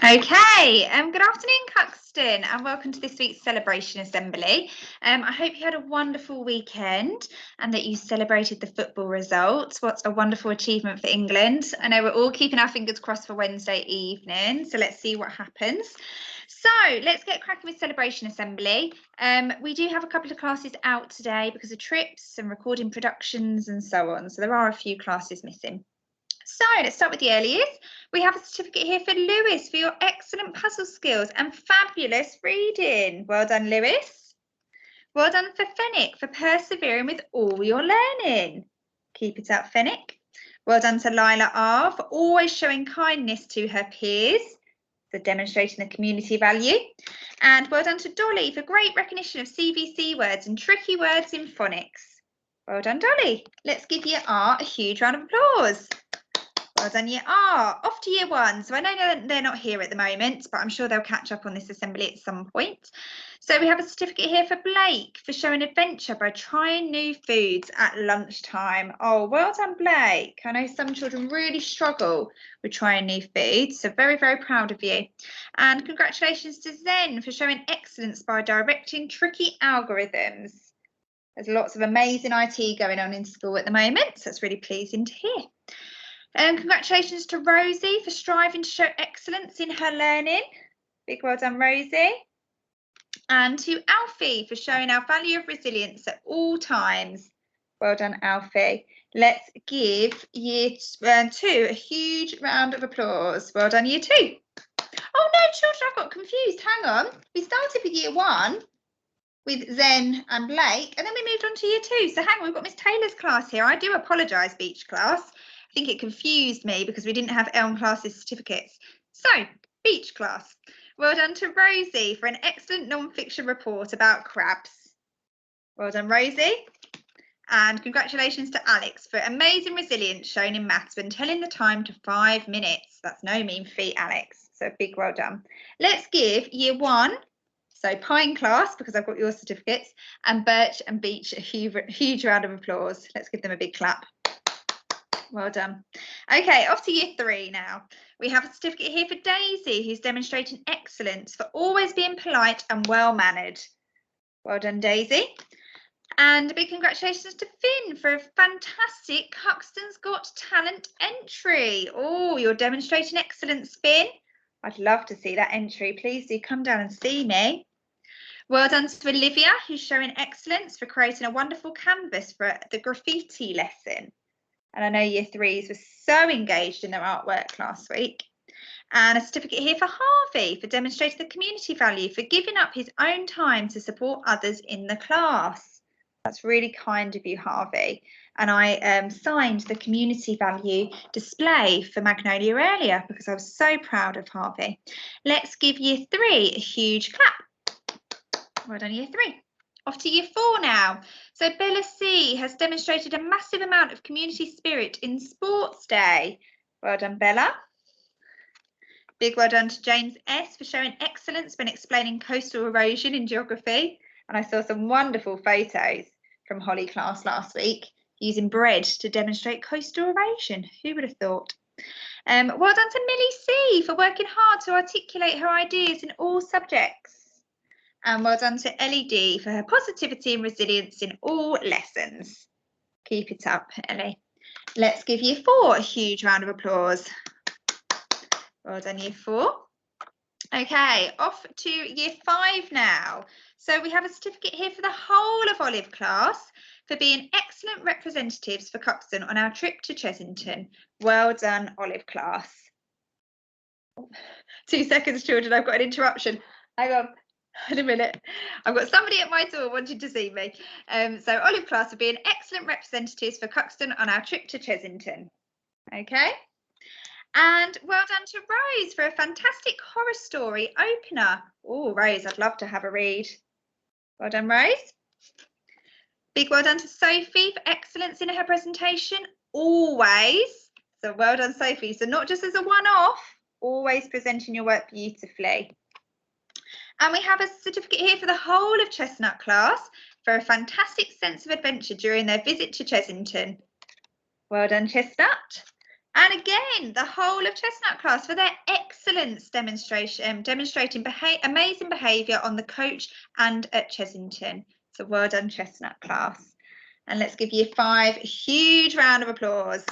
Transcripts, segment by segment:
Okay, good afternoon, Cuxton, and welcome to this week's Celebration Assembly. I hope you had a wonderful weekend and that you celebrated the football results. What a wonderful achievement for England. I know we're all keeping our fingers crossed for Wednesday evening, so let's see what happens. So let's get cracking with Celebration Assembly. We do have a couple of classes out today because of trips and recording productions and so on, so there are a few classes missing. So let's start with the earliest. We have a certificate here for Lewis for your excellent puzzle skills and fabulous reading. Well done, Lewis. Well done for Fenwick for persevering with all your learning. Keep it up, Fenwick. Well done to Lila R for always showing kindness to her peers, for demonstrating the community value. And well done to Dolly for great recognition of CVC words and tricky words in phonics. Well done, Dolly. Let's give Year R a huge round of applause. Well done, Year R. Off to Year 1. So I know they're not here at the moment, but I'm sure they'll catch up on this assembly at some point. So we have a certificate here for Blake for showing adventure by trying new foods at lunchtime. Oh, well done, Blake. I know some children really struggle with trying new foods, so very, very proud of you. And congratulations to Zen for showing excellence by directing tricky algorithms. There's lots of amazing IT going on in school at the moment, so it's really pleasing to hear. Congratulations to Rosie for striving to show excellence in her learning. Big well done, Rosie. And to Alfie for showing our value of resilience at all times. Well done, Alfie. Let's give Year 2 a huge round of applause. Well done, Year 2. Oh no, children, I've got confused. Hang on. We started with Year 1 with Zen and Blake, and then we moved on to Year 2. So hang on, we've got Miss Taylor's class here. I do apologise, Beach class. I think it confused me because we didn't have Elm classes certificates. So, Beach class. Well done to Rosie for an excellent non-fiction report about crabs. Well done, Rosie. And congratulations to Alex for amazing resilience shown in maths when telling the time to 5 minutes. That's no mean feat, Alex. So big well done. Let's give Year 1, so Pine class, because I've got your certificates, and Birch and Beach a huge round of applause. Let's give them a big clap. Well done. Okay, off to Year 3 now. We have a certificate here for Daisy, who's demonstrating excellence for always being polite and well-mannered. Well done, Daisy. And a big congratulations to Finn for a fantastic Cuxton's Got Talent entry. Oh, you're demonstrating excellence, Finn. I'd love to see that entry. Please do come down and see me. Well done to Olivia, who's showing excellence for creating a wonderful canvas for the graffiti lesson. And I know Year 3s were so engaged in their artwork last week. And a certificate here for Harvey for demonstrating the community value for giving up his own time to support others in the class. That's really kind of you, Harvey. And I signed the community value display for Magnolia earlier because I was so proud of Harvey. Let's give Year 3 a huge clap. Well done, Year 3. Off to Year 4 now. So Bella C has demonstrated a massive amount of community spirit in Sports Day. Well done, Bella. Big well done to James S for showing excellence when explaining coastal erosion in geography. And I saw some wonderful photos from Holly class last week using bread to demonstrate coastal erosion. Who would have thought? Well done to Millie C for working hard to articulate her ideas in all subjects. And well done to Ellie D for her positivity and resilience in all lessons. Keep it up, Ellie. Let's give Year 4 a huge round of applause. Well done, Year 4. Okay, off to Year 5 now. So we have a certificate here for the whole of Olive class for being excellent representatives for Cuxton on our trip to Chesington. Well done, Olive class. 2 seconds, children, I've got an interruption. Hang on. In a minute, I've got somebody at my door wanting to see me. So Olive class will be an excellent representatives for Cuxton on our trip to Chesington. Okay. And well done to Rose for a fantastic horror story opener. Oh, Rose, I'd love to have a read. Well done, Rose. Big well done to Sophie for excellence in her presentation, always. So well done, Sophie. So not just as a one-off, always presenting your work beautifully. And we have a certificate here for the whole of Chestnut class for a fantastic sense of adventure during their visit to Chesington. Well done, Chestnut. And again, the whole of Chestnut class for their excellence demonstration, demonstrating amazing behaviour on the coach and at Chesington. So well done, Chestnut class. And let's give Year 5 a huge round of applause.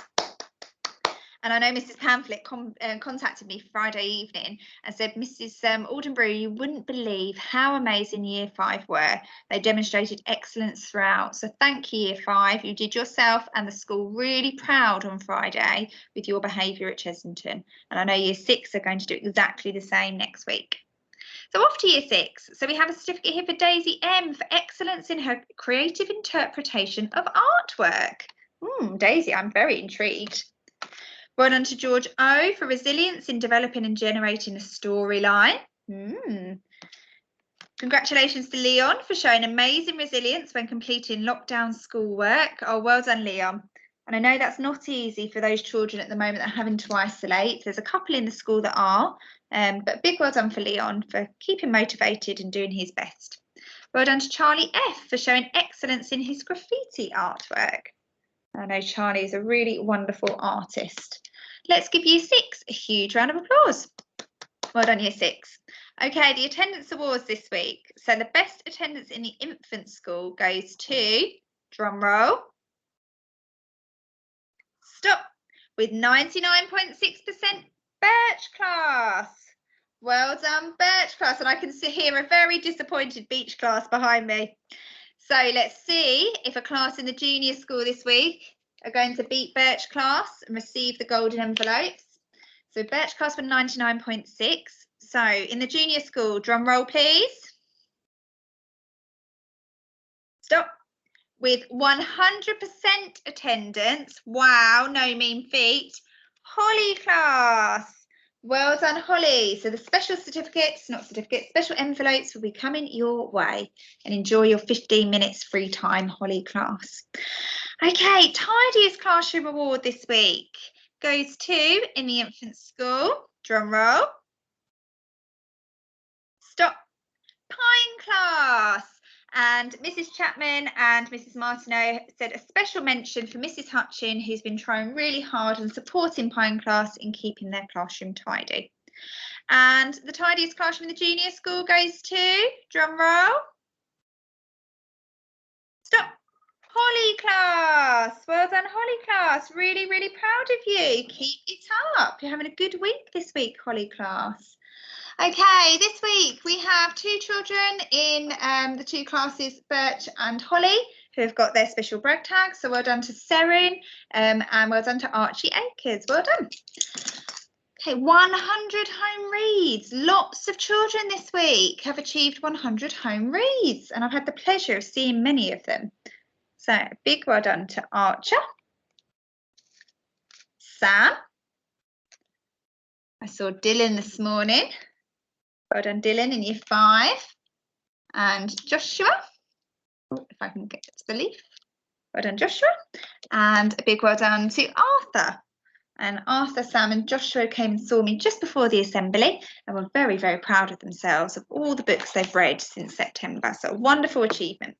And I know Mrs. Pamphlet contacted me Friday evening and said, Mrs. Aldenbury, you wouldn't believe how amazing Year 5 were. They demonstrated excellence throughout. So thank you, Year 5. You did yourself and the school really proud on Friday with your behaviour at Chesington. And I know Year 6 are going to do exactly the same next week. So off to Year 6. So we have a certificate here for Daisy M for excellence in her creative interpretation of artwork. Daisy, I'm very intrigued. Well done to George O for resilience in developing and generating a storyline. Congratulations to Leon for showing amazing resilience when completing lockdown schoolwork. Oh, well done, Leon. And I know that's not easy for those children at the moment that are having to isolate. There's a couple in the school that are, but big well done for Leon for keeping motivated and doing his best. Well done to Charlie F for showing excellence in his graffiti artwork. I know Charlie is a really wonderful artist. Let's give Year 6 a huge round of applause. Well done, Year 6. Okay, the attendance awards this week. So the best attendance in the infant school goes to, drum roll, stop, with 99.6% Birch class. Well done, Birch class. And I can hear a very disappointed Beach class behind me. So let's see if a class in the junior school this week are going to beat Birch class and receive the golden envelopes. So Birch class were 99.6. So in the junior school, drum roll please. Stop. With 100% attendance. Wow, no mean feat. Holly class. Well done, Holly. So the special certificates, not certificates, special envelopes will be coming your way. And enjoy your 15 minutes free time, Holly class. Okay, tidiest classroom award this week goes to, in the infant school, drum roll. Stop. Pine class. And Mrs. Chapman and Mrs. Martineau said a special mention for Mrs. Hutchin, who's been trying really hard and supporting Pine class in keeping their classroom tidy. And the tidiest classroom in the junior school goes to, drum roll. Stop. Holly class. Well done, Holly class. Really, really proud of you. Keep it up. You're having a good week this week, Holly class. Okay, this week we have 2 children in the 2 classes, Birch and Holly, who have got their special brag tags. So well done to Serin and well done to Archie Akers. Well done. Okay, 100 home reads. Lots of children this week have achieved 100 home reads, and I've had the pleasure of seeing many of them. So big well done to Archer, Sam. I saw Dylan this morning. Well done, Dylan, in Year 5. And Joshua. Oh, if I can get to the leaf. Well done, Joshua. And a big well done to Arthur. And Arthur, Sam and Joshua came and saw me just before the assembly and were very, very proud of themselves, of all the books they've read since September. So a wonderful achievement.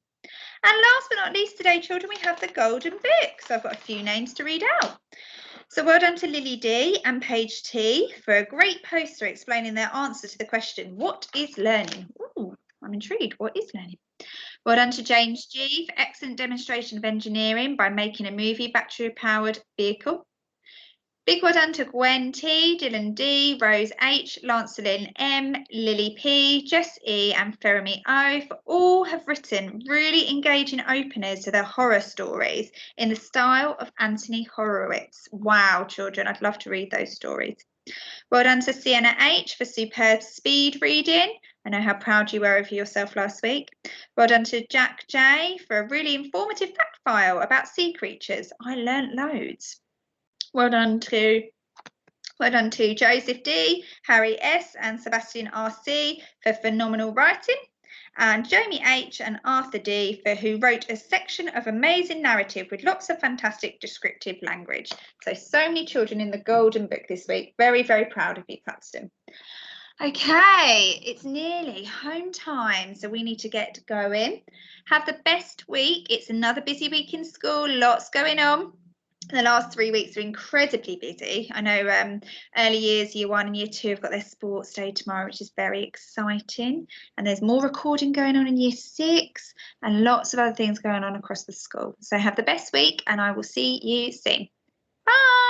And last but not least today, children, we have the golden book. So I've got a few names to read out. So well done to Lily D and Paige T for a great poster explaining their answer to the question, what is learning? Ooh, I'm intrigued. What is learning? Well done to James G for excellent demonstration of engineering by making a movie battery-powered vehicle. Big well done to Gwen T, Dylan D, Rose H, Lancelyn M, Lily P, Jess E and Fermi O for all have written really engaging openers to their horror stories in the style of Anthony Horowitz. Wow, children, I'd love to read those stories. Well done to Sienna H for superb speed reading. I know how proud you were of yourself last week. Well done to Jack J for a really informative fact file about sea creatures. I learnt loads. Well done to Joseph D, Harry S and Sebastian RC for phenomenal writing, and Jamie H and Arthur D for who wrote a section of amazing narrative with lots of fantastic descriptive language. So many children in the golden book this week. Very, very proud of you, Paxton. Okay, it's nearly home time, so we need to get going. Have the best week. It's another busy week in school, lots going on. The last 3 weeks are incredibly busy. I know early years, year 1 and year 2 have got their sports day tomorrow, which is very exciting. And there's more recording going on in year 6 and lots of other things going on across the school. So have the best week, and I will see you soon. Bye.